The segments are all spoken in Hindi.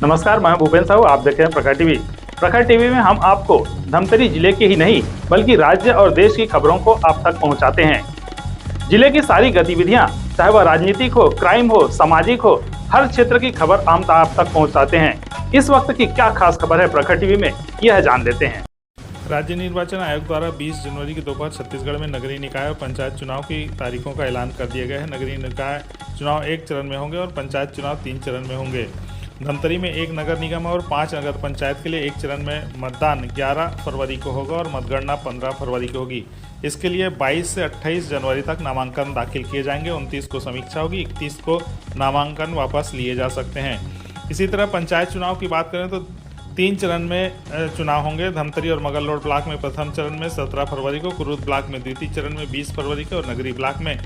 नमस्कार, मैं भूपेन साहू। आप देख रहे हैं प्रखर टीवी। प्रखर टीवी में हम आपको धमतरी जिले के ही नहीं बल्कि राज्य और देश की खबरों को आप तक पहुंचाते हैं। जिले की सारी गतिविधियां, चाहे वह राजनीतिक हो, क्राइम हो, सामाजिक हो, हर क्षेत्र की खबर हम आप तक पहुंचाते हैं। इस वक्त की क्या खास खबर है प्रखर टीवी में, यह जान लेते हैं। राज्य निर्वाचन आयोग द्वारा 20 जनवरी की दोपहर छत्तीसगढ़ में नगरीय निकाय और पंचायत चुनाव की तारीखों का ऐलान कर दिया गया है। नगरीय निकाय चुनाव 1 चरण में होंगे और पंचायत चुनाव 3 चरण में होंगे। धमतरी में 1 नगर निगम और 5 नगर पंचायत के लिए 1 चरण में मतदान 11 फरवरी को होगा और मतगणना 15 फरवरी को होगी। इसके लिए 22 से 28 जनवरी तक नामांकन दाखिल किए जाएंगे। 29 को समीक्षा होगी, 31 को नामांकन वापस लिए जा सकते हैं। इसी तरह पंचायत चुनाव की बात करें तो 3 चरण में चुनाव होंगे। धमतरी और मगरलोड ब्लॉक में प्रथम चरण में 17 फरवरी को, कुरुद ब्लॉक में द्वितीय चरण में 20 फरवरी को और नगरी ब्लॉक में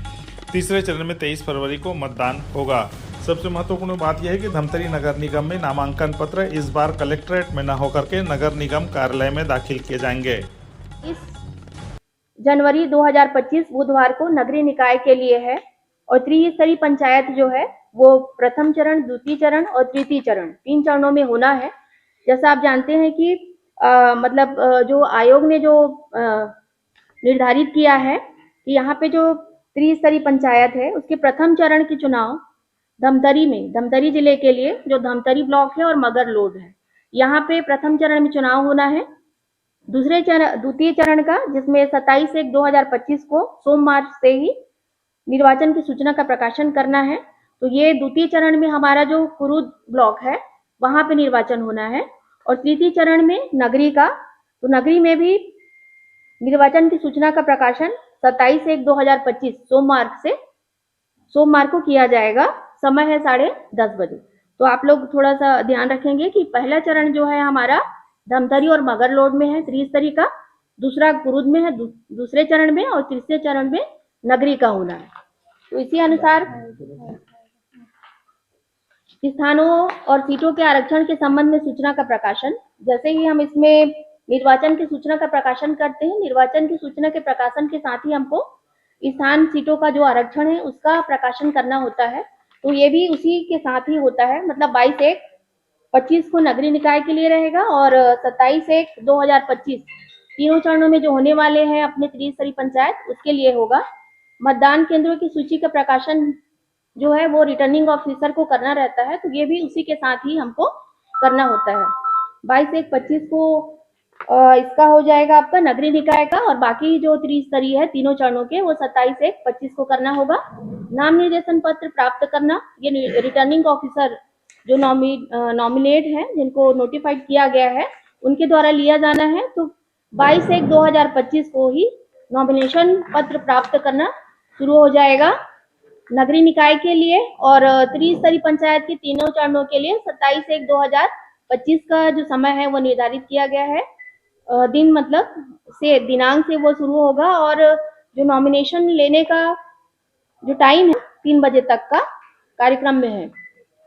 तीसरे चरण में 23 फरवरी को मतदान होगा। सबसे महत्वपूर्ण बात यह है कि धमतरी नगर निगम में नामांकन पत्र इस बार कलेक्ट्रेट में न होकर के नगर निगम कार्यालय में दाखिल किए जाएंगे। 20 जनवरी 2025 बुधवार को नगरीय निकाय के लिए है और त्रिस्तरीय पंचायत जो है वो प्रथम चरण, द्वितीय चरण और तृतीय चरण 3 चरणों में होना है। जैसा आप जानते हैं कि जो आयोग ने जो निर्धारित किया है कि यहाँ पे जो त्रिस्तरीय पंचायत है उसके प्रथम चरण की चुनाव धमतरी जिले के लिए जो धमतरी ब्लॉक है और मगरलोड है, यहाँ पे प्रथम चरण में चुनाव होना है। द्वितीय चरण का, जिसमें 27/1/2025 को सोमवार से ही निर्वाचन की सूचना का प्रकाशन करना है। तो ये द्वितीय चरण में हमारा जो कुरुद ब्लॉक है वहां पे निर्वाचन होना है और तृतीय चरण में नगरी का, तो नगरी में भी निर्वाचन की सूचना का प्रकाशन 27/1/2025 सोमवार को किया जाएगा। समय है 10:30 बजे। तो आप लोग थोड़ा सा ध्यान रखेंगे कि पहला चरण जो है हमारा धमतरी और मगरलोड में है त्रिस्तरीय का, दूसरा कुरुद में है दूसरे चरण में और तीसरे चरण में नगरी का होना है। तो इसी अनुसार स्थानों और सीटों के आरक्षण के संबंध में सूचना का प्रकाशन, जैसे ही हम इसमें निर्वाचन की सूचना का प्रकाशन करते हैं, निर्वाचन की सूचना के प्रकाशन के साथ ही हमको स्थान सीटों का जो आरक्षण है उसका प्रकाशन करना होता है। तो ये भी उसी के साथ ही होता है, मतलब 22/1/25 को नगरीय निकाय के लिए रहेगा और 27/1/2025 तीनों चरणों में जो होने वाले हैं अपने त्रिस्तरीय पंचायत उसके लिए होगा। मतदान केंद्रों की सूची का प्रकाशन जो है वो रिटर्निंग ऑफिसर को करना रहता है, तो ये भी उसी के साथ ही हमको करना होता है। 22/1/25 को इसका हो जाएगा आपका नगरीय निकाय का, और बाकी जो त्रिस्तरीय है तीनों चरणों के वो 27/1/25 को करना होगा। नाम निर्देशन पत्र प्राप्त करना, ये रिटर्निंग ऑफिसर जो नॉमिनेट है, जिनको नोटिफाइड किया गया है, उनके द्वारा लिया जाना है। तो 22/1/2025 को ही नॉमिनेशन पत्र प्राप्त करना शुरू हो जाएगा नगरीय निकाय के लिए, और त्रिस्तरीय पंचायत के तीनों चरणों के लिए 27/1/2025 का जो समय है वो निर्धारित किया गया है। दिन मतलब से दिनांक से वो शुरू होगा और जो नॉमिनेशन लेने का जो टाइम है 3 बजे तक का कार्यक्रम में है।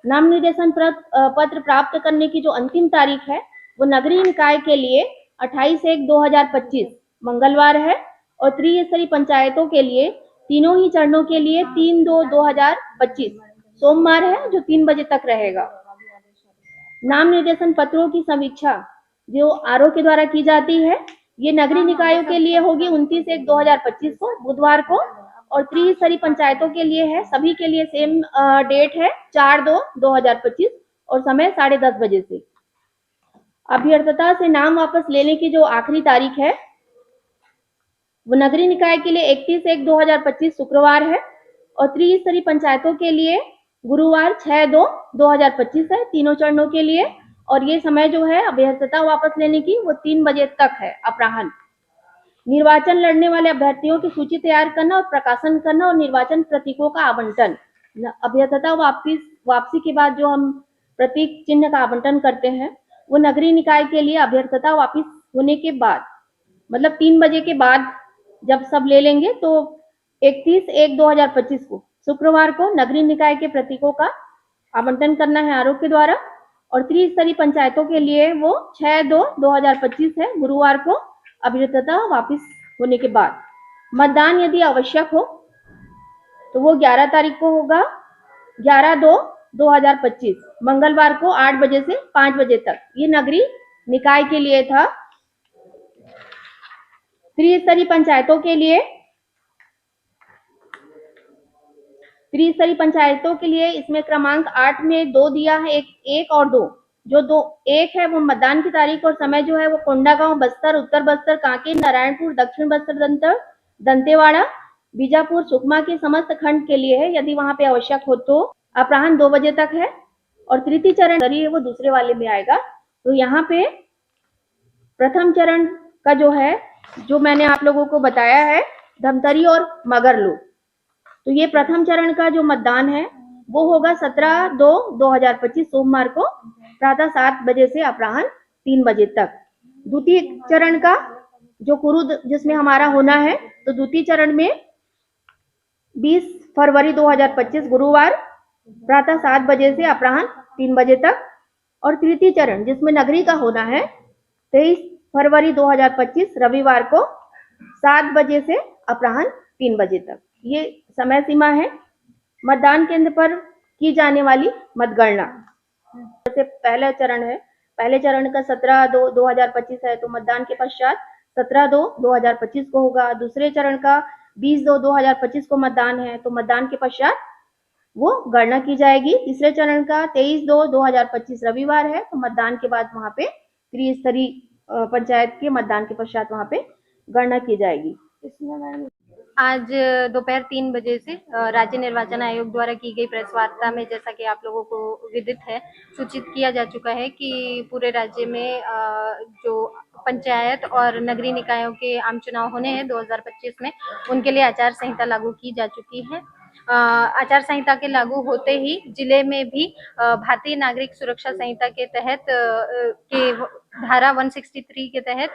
नाम निर्देशन पत्र प्राप्त करने की जो अंतिम तारीख है वो नगरीय निकाय के लिए 28/1/2025 मंगलवार है और त्रिस्तरीय पंचायतों के लिए तीनों ही चरणों के लिए 3/2/2025 सोमवार है, जो 3 बजे तक रहेगा। नाम निर्देशन पत्रों की समीक्षा जो आरओ के द्वारा की जाती है, ये नगरीय निकायों के लिए होगी 29/1/2025 को बुधवार को, और त्रिस्तरीय पंचायतों के लिए है, सभी के लिए सेम डेट है 4/2/2025 और समय 10:30 बजे से। अभ्यर्थता से नाम वापस लेने की जो आखिरी तारीख है वो नगरीय निकाय के लिए 31/1/2025 शुक्रवार है और त्रिस्तरीय पंचायतों के लिए गुरुवार 6/2/2025 है तीनों चरणों के लिए, और ये समय जो है अभ्यर्थता वापस लेने की वो 3 बजे तक है अपराह्न। निर्वाचन लड़ने वाले अभ्यर्थियों की सूची तैयार करना और प्रकाशन करना और निर्वाचन प्रतीकों का आवंटन। अभ्यर्थता वापसी के बाद जो हम प्रतीक चिन्ह का आवंटन करते हैं वो नगरीय निकाय के लिए अभ्यर्थता वापस होने के बाद, मतलब 3 बजे के बाद जब सब ले लेंगे, तो 31/1/2025 को शुक्रवार को नगरीय निकाय के प्रतीकों का आवंटन करना है आरोप के द्वारा, और त्रिस्तरीय पंचायतों के लिए वो 6/2/2025 है गुरुवार को अभ्यर्थता वापस होने के बाद। मतदान यदि आवश्यक हो तो वो 11 तारीख को होगा, 11/2 2025 मंगलवार को 8 बजे से 5 बजे तक ये नगरीय निकाय के लिए था। त्रिस्तरीय पंचायतों के लिए इसमें क्रमांक 8 में 2 दिया है, एक और 2। जो 2 1 है वो मतदान की तारीख और समय जो है वो कोंडागांव बस्तर, उत्तर बस्तर, कांकेर, नारायणपुर, दक्षिण बस्तर, दंतेवाड़ा, बीजापुर, सुकमा के समस्त खंड के लिए है। यदि वहां पे आवश्यक हो तो अपराह्न 2 बजे तक है। और तृतीय चरण है वो दूसरे वाले में आएगा। तो यहाँ पे प्रथम चरण का जो है, जो मैंने आप लोगों को बताया है, धमतरी और मगरलोड। तो ये प्रथम चरण का जो मतदान है वो होगा 17/2/2025 सोमवार को प्रातः 7 बजे से अपराह्न 3 बजे तक। द्वितीय चरण का जो कुरुद जिसमें हमारा होना है, तो द्वितीय चरण में 20 फरवरी 2025 गुरुवार प्रातः 7 बजे से अपराह्न 3 बजे तक। और तृतीय चरण जिसमें नगरी का होना है 23 फरवरी 2025 रविवार को 7 बजे से अपराह्न 3 बजे तक। ये समय सीमा है। मतदान केंद्र पर की जाने वाली मतगणना, जैसे पहला चरण है, पहले चरण का 17/2/2025 है, तो मतदान के पश्चात 17/2/2025 को होगा। दूसरे चरण का 20/2/2025 को मतदान है, तो मतदान के पश्चात वो गणना की जाएगी। तीसरे चरण का 23/2/2025 रविवार है, तो मतदान के बाद वहां पे त्रिस्तरीय पंचायत के मतदान के पश्चात वहां पे गणना की जाएगी। आज दोपहर 3 बजे से राज्य निर्वाचन आयोग द्वारा की गई प्रेस वार्ता में, जैसा कि आप लोगों को विदित है, सूचित किया जा चुका है कि पूरे राज्य में जो पंचायत और नगरीय निकायों के आम चुनाव होने हैं 2025 में, उनके लिए आचार संहिता लागू की जा चुकी है। आचार संहिता के लागू होते ही जिले में भी भारतीय नागरिक सुरक्षा संहिता के तहत के धारा 163 के तहत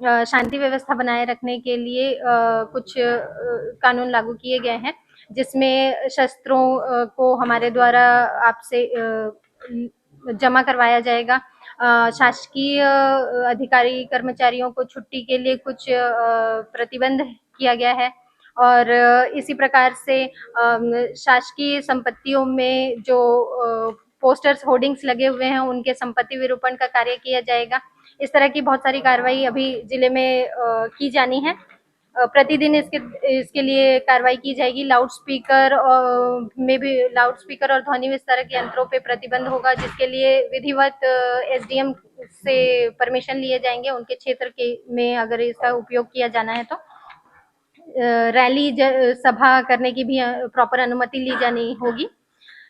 शांति व्यवस्था बनाए रखने के लिए कुछ कानून लागू किए गए हैं, जिसमें शस्त्रों को हमारे द्वारा आपसे जमा करवाया जाएगा। शासकीय अधिकारी कर्मचारियों को छुट्टी के लिए कुछ प्रतिबंध किया गया है। और इसी प्रकार से शासकीय संपत्तियों में जो पोस्टर्स, होर्डिंग्स लगे हुए हैं, उनके संपत्ति विरूपण का कार्य किया जाएगा। इस तरह की बहुत सारी कार्रवाई अभी जिले में की जानी है। प्रतिदिन इसके लिए कार्रवाई की जाएगी। लाउडस्पीकर और ध्वनि विस्तारक यंत्रों पे प्रतिबंध होगा, जिसके लिए विधिवत एसडीएम से परमिशन लिए जाएंगे। उनके क्षेत्र के में अगर इसका उपयोग किया जाना है तो रैली सभा करने की भी प्रॉपर अनुमति ली जानी होगी।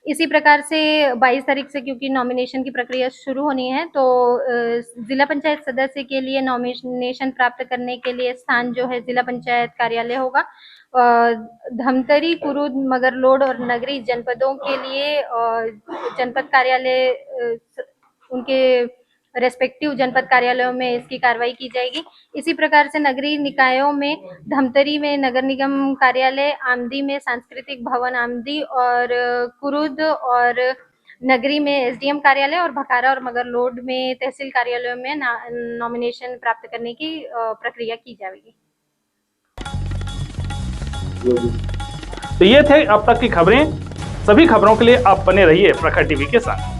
इसी प्रकार से 22 तारीख से, क्योंकि नॉमिनेशन की प्रक्रिया शुरू होनी है, तो जिला पंचायत सदस्य के लिए नॉमिनेशन प्राप्त करने के लिए स्थान जो है जिला पंचायत कार्यालय होगा। धमतरी, कुरुद, मगरलोड और नगरी जनपदों के लिए जनपद कार्यालय, उनके रेस्पेक्टिव जनपद कार्यालयों में इसकी कार्रवाई की जाएगी। इसी प्रकार से नगरीय निकायों में धमतरी में नगर निगम कार्यालय, आमदी में सांस्कृतिक भवन आमदी, और कुरुद और नगरी में एसडीएम कार्यालय, और भखारा और मगरलोड में तहसील कार्यालयों में नॉमिनेशन प्राप्त करने की प्रक्रिया की जाएगी। तो ये थे अब तक की खबरें। सभी खबरों के लिए आप बने रहिए प्रखर टीवी के साथ।